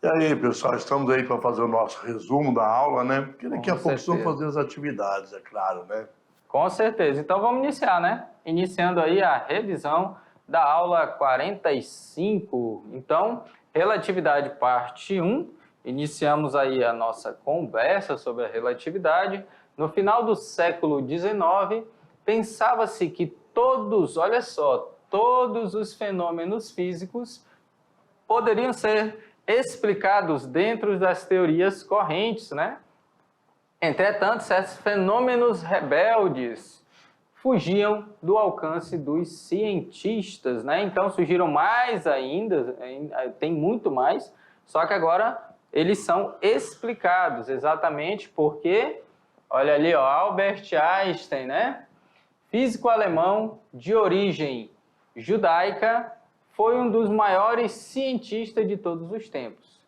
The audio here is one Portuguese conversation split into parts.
E aí, pessoal, estamos aí para fazer o nosso resumo da aula, né? Porque daqui a pouco certeza. vamos fazer as atividades, é claro, né? Com certeza. Então vamos iniciar, né? Iniciando aí a revisão da aula 45. Então, relatividade parte 1. Iniciamos aí a nossa conversa sobre a relatividade. No final do século XIX, pensava-se que olha só, todos os fenômenos físicos poderiam ser explicados dentro das teorias correntes, né? Entretanto, certos fenômenos rebeldes fugiam do alcance dos cientistas, né? Então surgiram mais ainda, tem muito mais, só que agora eles são explicados exatamente porque, olha ali, ó, Albert Einstein, né? Físico alemão de origem judaica, foi um dos maiores cientistas de todos os tempos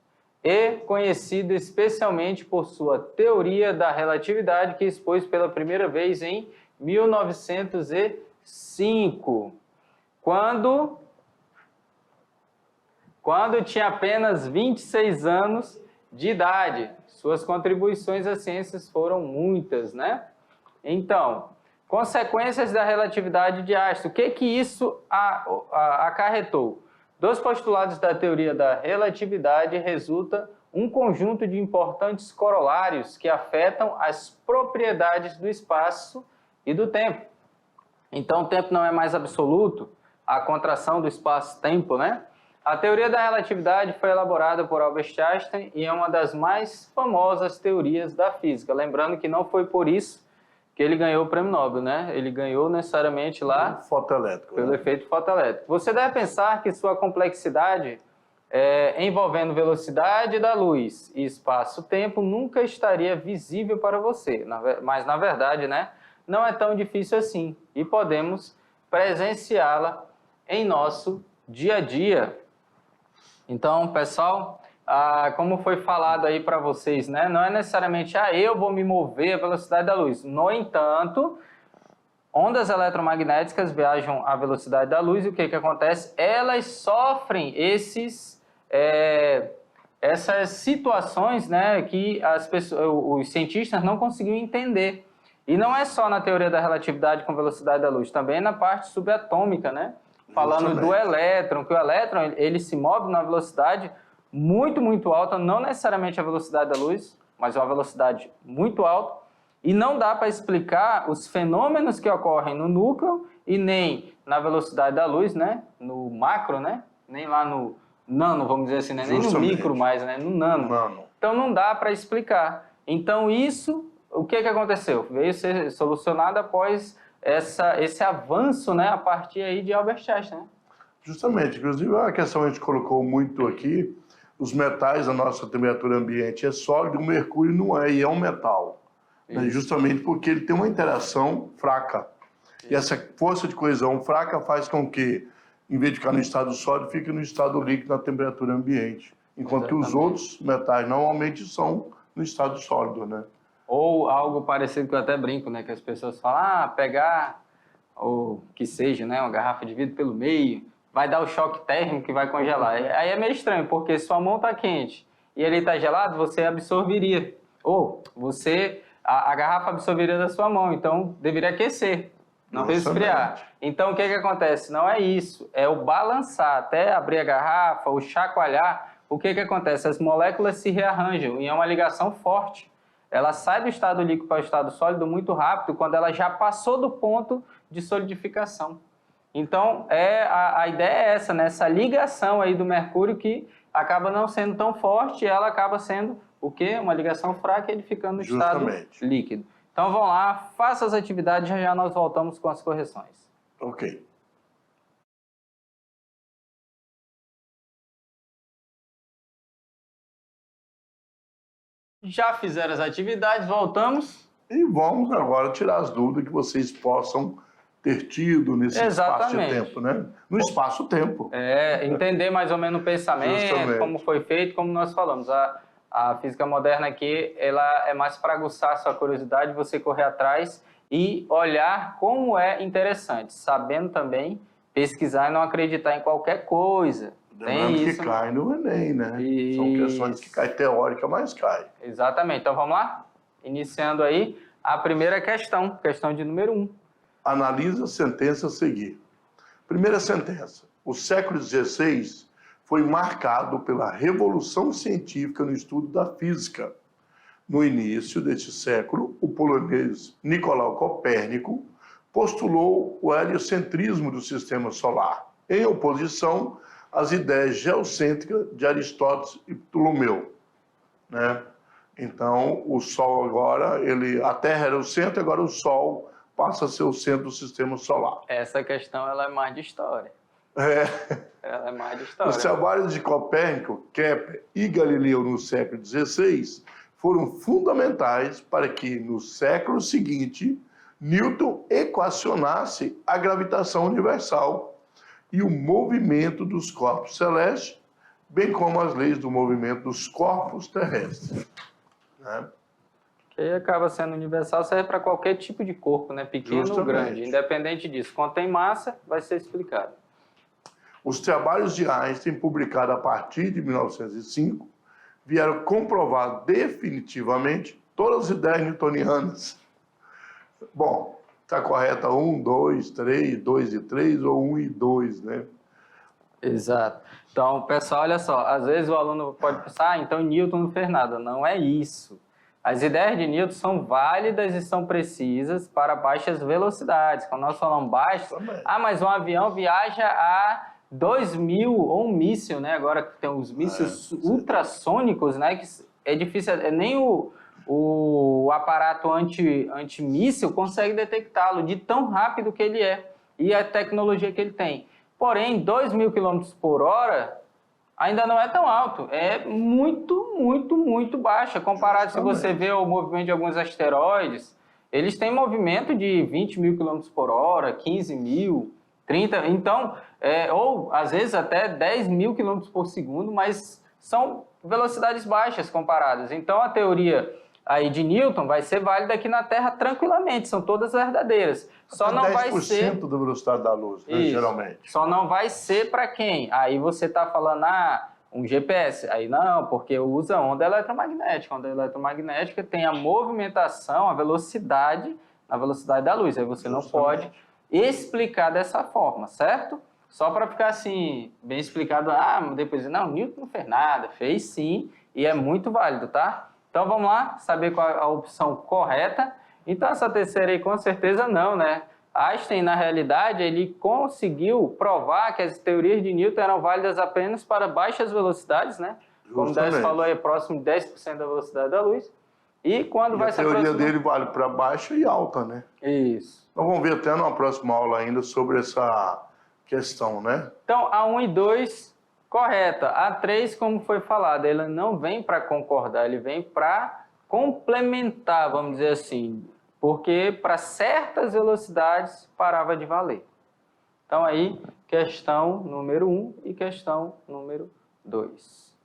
e conhecido especialmente por sua teoria da relatividade, que expôs pela primeira vez em 1905, quando tinha apenas 26 anos de idade. Suas contribuições às ciências foram muitas, né? Então, consequências da relatividade de Einstein. O que isso acarretou? Dos postulados da teoria da relatividade resulta um conjunto de importantes corolários que afetam as propriedades do espaço e do tempo. Então, o tempo não é mais absoluto, a contração do espaço-tempo, né? A teoria da relatividade foi elaborada por Albert Einstein e é uma das mais famosas teorias da física. Lembrando que não foi por isso que ele ganhou o prêmio Nobel, né? Ele ganhou necessariamente lá pelo efeito fotoelétrico. Você deve pensar que sua complexidade envolvendo velocidade da luz e espaço-tempo nunca estaria visível para você, mas na verdade, né, não é tão difícil assim e podemos presenciá-la em nosso dia a dia. Então, pessoal, como foi falado aí para vocês, né? Não é necessariamente, eu vou me mover à velocidade da luz. No entanto, ondas eletromagnéticas viajam à velocidade da luz e o que acontece? Elas sofrem essas situações, né, que os cientistas não conseguiam entender. E não é só na teoria da relatividade com velocidade da luz, também na parte subatômica, né? Falando do elétron, que o elétron ele se move na velocidade muito, muito alta, não necessariamente a velocidade da luz, mas uma velocidade muito alta, e não dá para explicar os fenômenos que ocorrem no núcleo e nem na velocidade da luz, né? No macro, né? Nem lá no nano, vamos dizer assim, né? Nem no micro mais, né? No nano. Então não dá para explicar. Então isso, o que aconteceu? Veio ser solucionado após esse avanço, né, a partir aí de Albert Einstein, né? Justamente, inclusive a questão a gente colocou muito aqui, os metais, a nossa temperatura ambiente é sólido, o mercúrio não é, e é um metal. Né? Justamente porque ele tem uma interação fraca. Isso. E essa força de coesão fraca faz com que, em vez de ficar no estado sólido, fique no estado líquido na temperatura ambiente. Enquanto que os outros metais normalmente são no estado sólido, né? Ou algo parecido que eu até brinco, né? Que as pessoas falam, pegar, ou que seja, né? Uma garrafa de vidro pelo meio, vai dar o choque térmico que vai congelar. Aí é meio estranho, porque sua mão está quente e ele está gelado, você absorveria. Ou a garrafa absorveria da sua mão, então deveria aquecer, não resfriar. Então o que acontece? Não é isso, é o balançar, até abrir a garrafa, o chacoalhar. O que acontece? As moléculas se rearranjam e é uma ligação forte. Ela sai do estado líquido para o estado sólido muito rápido quando ela já passou do ponto de solidificação. Então, a ideia é essa, né? Essa ligação aí do mercúrio que acaba não sendo tão forte e ela acaba sendo o quê? Uma ligação fraca e ele ficando no estado líquido. Então, vamos lá, faça as atividades, já nós voltamos com as correções. Ok. Já fizeram as atividades, voltamos. E vamos agora tirar as dúvidas que vocês possam ter tido nesse espaço de tempo, né? No espaço-tempo. Entender mais ou menos o pensamento, como foi feito, como nós falamos. A física moderna aqui, ela é mais para aguçar a sua curiosidade, você correr atrás e olhar como é interessante, sabendo também pesquisar e não acreditar em qualquer coisa. Lembrando que isso, cai no Enem, né? São Isso. questões que cai teórica, mas cai. Exatamente. Então vamos lá? Iniciando aí a primeira questão, questão de número 1. Analisa a sentença a seguir. Primeira sentença. O século XVI foi marcado pela revolução científica no estudo da física. No início deste século, o polonês Nicolau Copérnico postulou o heliocentrismo do sistema solar, em oposição às ideias geocêntricas de Aristóteles e Ptolomeu, né? Então, o Sol agora, a Terra era o centro, agora o Sol passa a ser o centro do sistema solar. Essa questão ela é mais de história. Ela é mais de história. Os trabalhos de Copérnico, Kepler e Galileu no século XVI foram fundamentais para que, no século seguinte, Newton equacionasse a gravitação universal e o movimento dos corpos celestes, bem como as leis do movimento dos corpos terrestres. Né? Que acaba sendo universal, serve para qualquer tipo de corpo, né? Pequeno ou grande. Independente disso. Quando tem massa, vai ser explicado. Os trabalhos de Einstein, publicados a partir de 1905, vieram comprovar definitivamente todas as ideias newtonianas. Bom, está correta 1, 2, 3, 2 e 3 ou 1 e 2, né? Exato. Então, pessoal, olha só, às vezes o aluno pode pensar, então Newton não fez nada. Não é isso. As ideias de Newton são válidas e são precisas para baixas velocidades. Quando nós falamos baixas, mas um avião viaja a 2.000, ou um míssil, né? Agora que tem os mísseis ultrassônicos, né? Que é difícil, nem o aparato antimíssil consegue detectá-lo de tão rápido que ele é e a tecnologia que ele tem. Porém, 2.000 km por hora ainda não é tão alto, é muito, muito, muito baixa. Comparado, se você vê o movimento de alguns asteroides, eles têm movimento de 20.000 km por hora, 15.000, 30, então, ou às vezes até 10.000 km por segundo, mas são velocidades baixas comparadas. Então, a teoria aí de Newton vai ser válida aqui na Terra tranquilamente, são todas verdadeiras. Só até não 10% vai ser da velocidade da luz, né, geralmente. Só não vai ser para quem? Aí você está falando, um GPS. Aí não, porque usa onda eletromagnética. A onda eletromagnética tem a movimentação, a velocidade, na velocidade da luz. Aí você não pode explicar dessa forma, certo? Só para ficar assim, bem explicado, depois, não, Newton não fez nada, fez sim, e é muito válido, tá? Então vamos lá, saber qual é a opção correta. Então essa terceira aí com certeza não, né? Einstein, na realidade, ele conseguiu provar que as teorias de Newton eram válidas apenas para baixas velocidades, né? Como o Décio falou, é próximo de 10% da velocidade da luz. E quando vai se aproximar... a teoria dele vale para baixa e alta, né? Isso. Então vamos ver até numa próxima aula ainda sobre essa questão, né? Então, a 1 e 2, correta. A 3, como foi falado, ele não vem para concordar, ele vem para complementar, vamos dizer assim, porque para certas velocidades parava de valer. Então, aí, questão número 1 e questão número 2.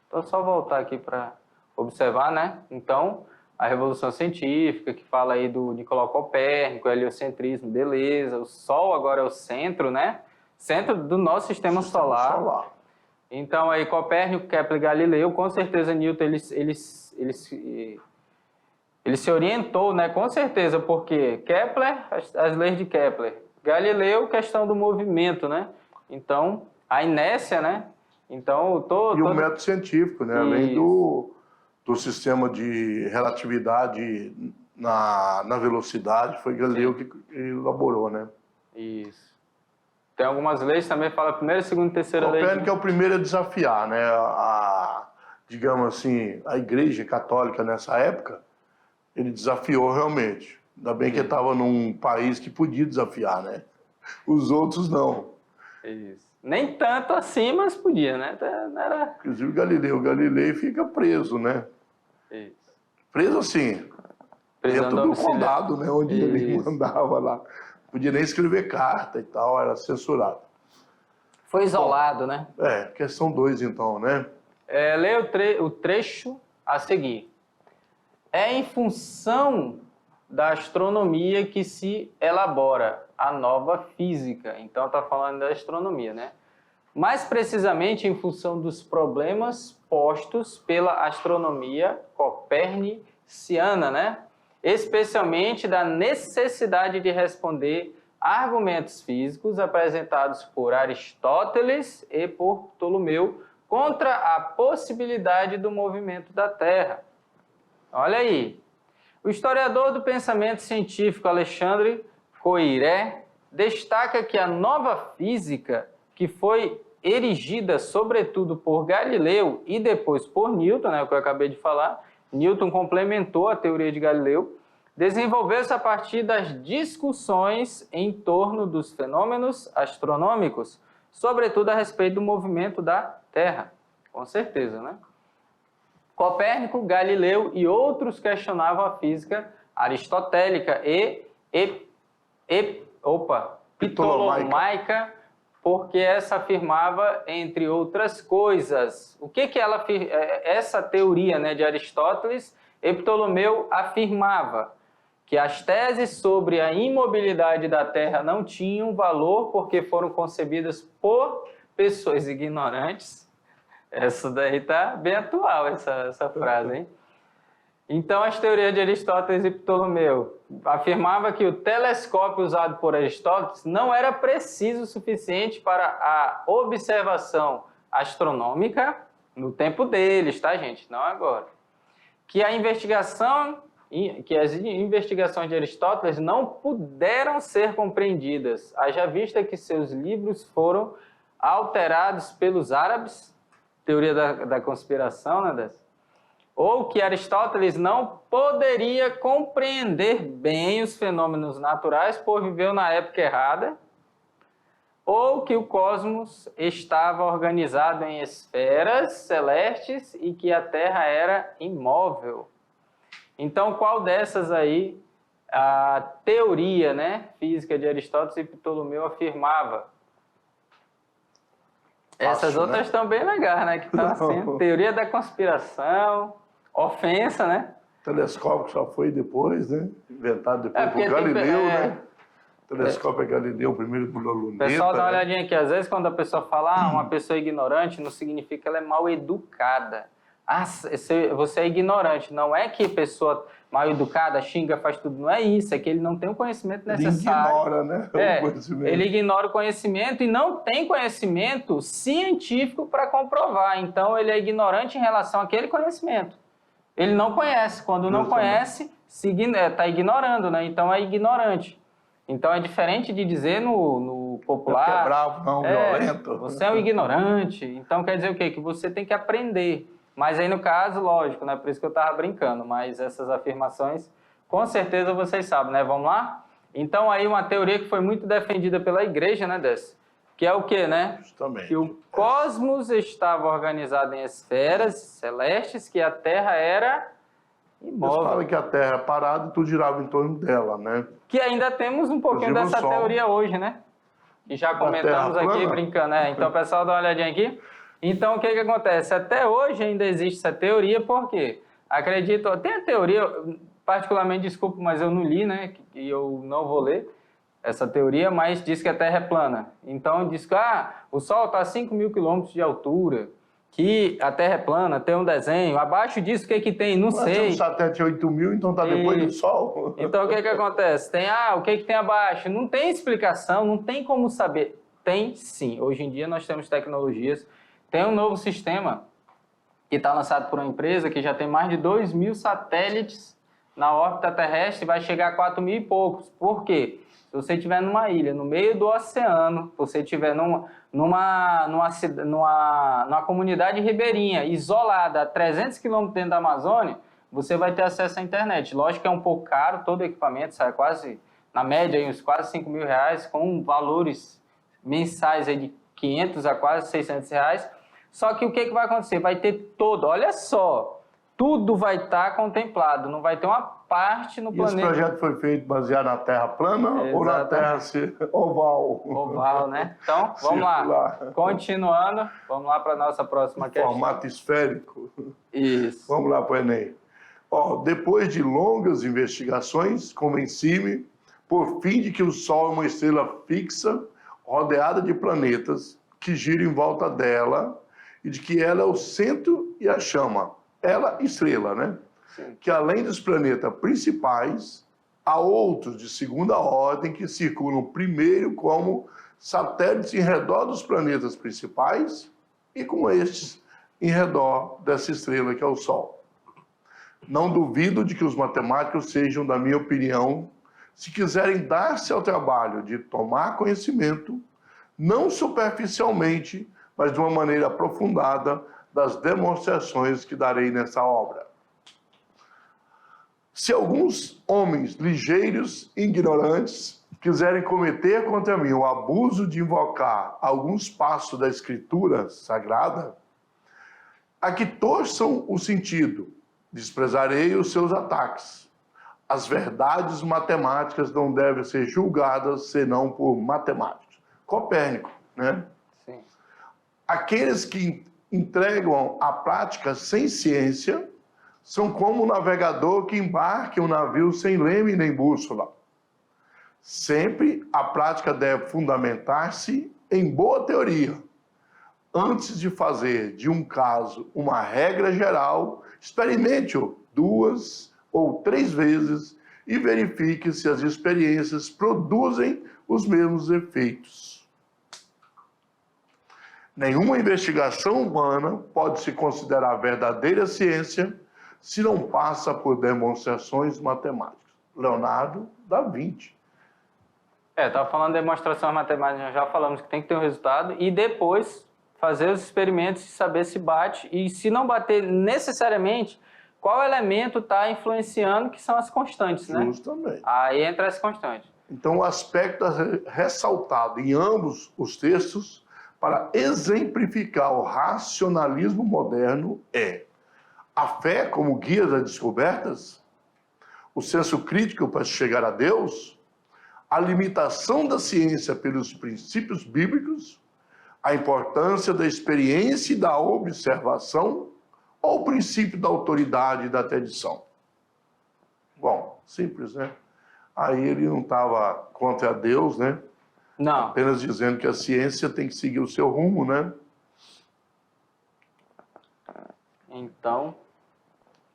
Então, só voltar aqui para observar, né? Então, a Revolução Científica, que fala aí do Nicolau Copérnico, heliocentrismo, beleza. O Sol agora é o centro, né? Centro do nosso sistema solar. Então, aí, Copérnico, Kepler, Galileu, com certeza Newton, ele se orientou, né? Com certeza, porque Kepler, as leis de Kepler. Galileu, questão do movimento, né? Então, a inércia, né? Então, o método científico, né? Além do sistema de relatividade na velocidade, foi Galileu que elaborou, né? Isso. Tem algumas leis também, fala primeira, segunda e terceira lei. Copérnico é o primeiro a desafiar, né? Digamos assim, a Igreja Católica nessa época, ele desafiou realmente. Ainda bem que ele estava num país que podia desafiar, né? Os outros não. Isso. Nem tanto assim, mas podia, né? Não era... Inclusive Galilei fica preso, né? Isso. Preso assim, dentro do condado, né? Onde ele mandava lá. Podia nem escrever carta e tal, era censurado. Foi isolado, né? Questão 2 então, né? Leia o trecho a seguir. É em função da astronomia que se elabora a nova física. Então, está falando da astronomia, né? mais precisamente em função dos problemas postos pela astronomia coperniciana, né? Especialmente da necessidade de responder a argumentos físicos apresentados por Aristóteles e por Ptolomeu contra a possibilidade do movimento da Terra. Olha aí, o historiador do pensamento científico Alexandre Coiré destaca que a nova física, que foi erigida sobretudo por Galileu e depois por Newton, né, o que eu acabei de falar, Newton complementou a teoria de Galileu, desenvolveu-se a partir das discussões em torno dos fenômenos astronômicos, sobretudo a respeito do movimento da Terra, com certeza, né? Copérnico, Galileu e outros questionavam a física aristotélica e ptolomaica, porque essa afirmava, entre outras coisas, o que ela essa teoria, né, de Aristóteles e Ptolomeu afirmava que as teses sobre a imobilidade da Terra não tinham valor porque foram concebidas por pessoas ignorantes. Essa daí tá bem atual, essa frase, hein? Então, as teorias de Aristóteles e Ptolomeu afirmavam que o telescópio usado por Aristóteles não era preciso o suficiente para a observação astronômica no tempo deles, tá, gente? Não agora. Que as investigações de Aristóteles não puderam ser compreendidas, haja vista que seus livros foram alterados pelos árabes, teoria da conspiração, né, dessa? Ou que Aristóteles não poderia compreender bem os fenômenos naturais por viveu na época errada, ou que o cosmos estava organizado em esferas celestes e que a Terra era imóvel. Então, qual dessas aí a teoria, né, física de Aristóteles e Ptolomeu afirmava? Essas outras estão bem legais, né? Que estão assim, teoria da conspiração, ofensa, né? O telescópio só foi depois, né? Inventado depois por Galileu, né? O telescópio é Galileu, primeiro por luneta. Pessoal, dá uma olhadinha aqui. Às vezes, quando a pessoa fala uma pessoa ignorante, não significa que ela é mal educada. Ah, você é ignorante. Não é que pessoa mal educada xinga, faz tudo. Não é isso. É que ele não tem o conhecimento necessário. Ele ignora, né? Ele ignora o conhecimento e não tem conhecimento científico para comprovar. Então, ele é ignorante em relação àquele conhecimento. Ele não conhece. Quando não conhece, está ignorando, né? Então, é ignorante. Então, é diferente de dizer no popular... Você é bravo, não, violento. Você é um ignorante. Então, quer dizer o quê? Que você tem que aprender. Mas aí, no caso, lógico, né? Por isso que eu estava brincando. Mas essas afirmações, com certeza vocês sabem, né? Vamos lá? Então, aí uma teoria que foi muito defendida pela igreja, né, Décio? Que é o quê, né? Justamente. Que o cosmos estava organizado em esferas celestes, que a Terra era imóvel. Eles falam que a Terra é parada e tudo girava em torno dela, né? Que ainda temos um pouquinho dessa teoria hoje, né? Que já comentamos aqui, brincando, né? Então, pessoal, dá uma olhadinha aqui. Então, o que acontece? Até hoje ainda existe essa teoria, por quê? Acredito, tem a teoria, particularmente, desculpa, mas eu não li, né? E eu não vou ler essa teoria, mas diz que a Terra é plana. Então, diz que o Sol está a 5.000 quilômetros de altura, que a Terra é plana, tem um desenho. Abaixo disso, o que tem? Não sei. Tem um satélite 8.000, então está depois do Sol. Então, o que acontece? Tem, o que tem abaixo? Não tem explicação, não tem como saber. Tem sim. Hoje em dia nós temos tecnologias. Tem um novo sistema que está lançado por uma empresa que já tem mais de 2.000 satélites na órbita terrestre e vai chegar a 4.000 e poucos. Por quê? Se você estiver numa ilha, no meio do oceano, se você estiver numa comunidade ribeirinha, isolada, a 300 quilômetros dentro da Amazônia, você vai ter acesso à internet. Lógico que é um pouco caro, todo o equipamento sai quase, na média, uns quase R$5.000, com valores mensais aí de 500 a quase R$600. Só que o que vai acontecer? Vai ter olha só, tudo vai estar contemplado, não vai ter uma parte no planeta. Esse projeto foi feito baseado na Terra plana ou na Terra oval? Oval, né? Então, vamos lá. Continuando, vamos lá para a nossa próxima questão. Formato esférico. Isso. Vamos lá para o Enem. Depois de longas investigações, convenci-me, por fim, de que o Sol é uma estrela fixa, rodeada de planetas, que gira em volta dela e de que ela é o centro e a chama. Ela, estrela, né? Sim. Que além dos planetas principais, há outros de segunda ordem que circulam primeiro como satélites em redor dos planetas principais e com estes em redor dessa estrela que é o Sol. Não duvido de que os matemáticos sejam, da minha opinião, se quiserem dar-se ao trabalho de tomar conhecimento, não superficialmente, mas de uma maneira aprofundada, das demonstrações que darei nessa obra. Se alguns homens ligeiros e ignorantes quiserem cometer contra mim o abuso de invocar alguns passos da Escritura Sagrada, a que torçam o sentido, desprezarei os seus ataques. As verdades matemáticas não devem ser julgadas senão por matemáticos. Copérnico, né? Sim. Aqueles que entregam a prática sem ciência são como o navegador que embarca um navio sem leme nem bússola. Sempre a prática deve fundamentar-se em boa teoria. Antes de fazer de um caso uma regra geral, experimente-o 2 ou 3 vezes e verifique se as experiências produzem os mesmos efeitos. Nenhuma investigação humana pode se considerar verdadeira ciência se não passa por demonstrações matemáticas. Leonardo da Vinci. Estava falando de demonstrações matemáticas, já falamos que tem que ter um resultado e depois fazer os experimentos e saber se bate e se não bater necessariamente, qual elemento está influenciando, que são as constantes, né? Justamente. Aí entra as constantes. Então, o aspecto ressaltado em ambos os textos para exemplificar o racionalismo moderno é a fé como guia das descobertas, o senso crítico para chegar a Deus, a limitação da ciência pelos princípios bíblicos, a importância da experiência e da observação, ou o princípio da autoridade e da tradição. Bom, simples, né? Aí ele não estava contra Deus, né? Não. Apenas dizendo que a ciência tem que seguir o seu rumo, né? Então,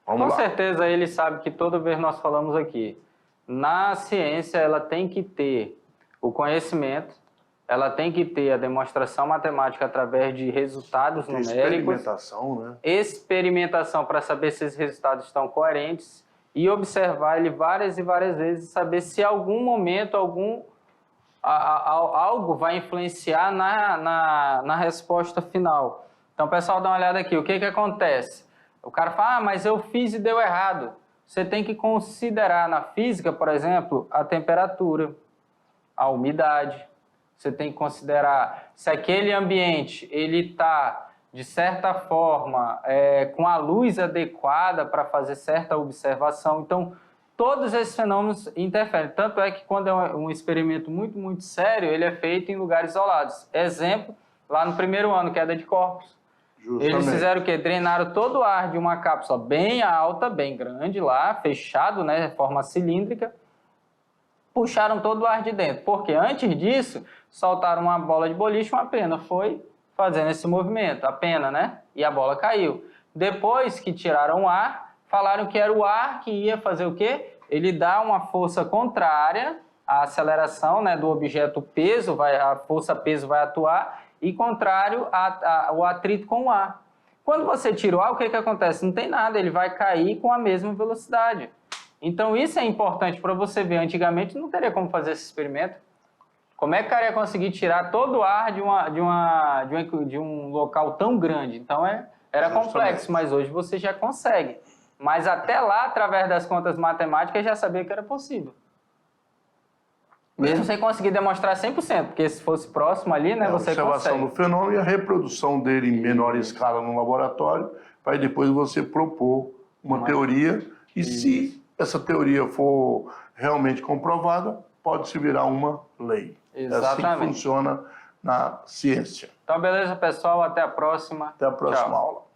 Vamos com lá. certeza ele sabe que toda vez nós falamos aqui, na ciência ela tem que ter o conhecimento, ela tem que ter a demonstração matemática através de resultados numéricos. Experimentação, né? Experimentação para saber se esses resultados estão coerentes e observar ele várias e várias vezes e saber se em algum momento algo vai influenciar na resposta final. Então, pessoal, dá uma olhada aqui. O que acontece? O cara fala, mas eu fiz e deu errado. Você tem que considerar na física, por exemplo, a temperatura, a umidade. Você tem que considerar se aquele ambiente ele está, de certa forma, com a luz adequada para fazer certa observação. Então, todos esses fenômenos interferem. Tanto é que quando é um experimento muito, muito sério, ele é feito em lugares isolados. Exemplo, lá no primeiro ano, queda de corpos. Justamente. Eles fizeram o quê? Drenaram todo o ar de uma cápsula bem alta, bem grande lá, fechado, né, forma cilíndrica. Puxaram todo o ar de dentro. Porque antes disso, soltaram uma bola de boliche, uma pena. Foi fazendo esse movimento, a pena, né? E a bola caiu. Depois que tiraram o ar, falaram que era o ar que ia fazer o quê? Ele dá uma força contrária à aceleração, né, do objeto peso, a força peso vai atuar, e contrário ao atrito com o ar. Quando você tira o ar, o que acontece? Não tem nada, ele vai cair com a mesma velocidade. Então isso é importante para você ver. Antigamente não teria como fazer esse experimento. Como é que o cara ia conseguir tirar todo o ar de um local tão grande? Então era complexo, mas hoje você já consegue. Mas até lá, através das contas matemáticas, já sabia que era possível. Mesmo sem conseguir demonstrar 100%, porque se fosse próximo ali, né, você consegue. A observação do fenômeno e a reprodução dele em menor escala no laboratório, para depois você propor uma teoria, e se essa teoria for realmente comprovada, pode-se virar uma lei. Exatamente. É assim que funciona na ciência. Então, beleza, pessoal. Até a próxima. Até a próxima Tchau. aula.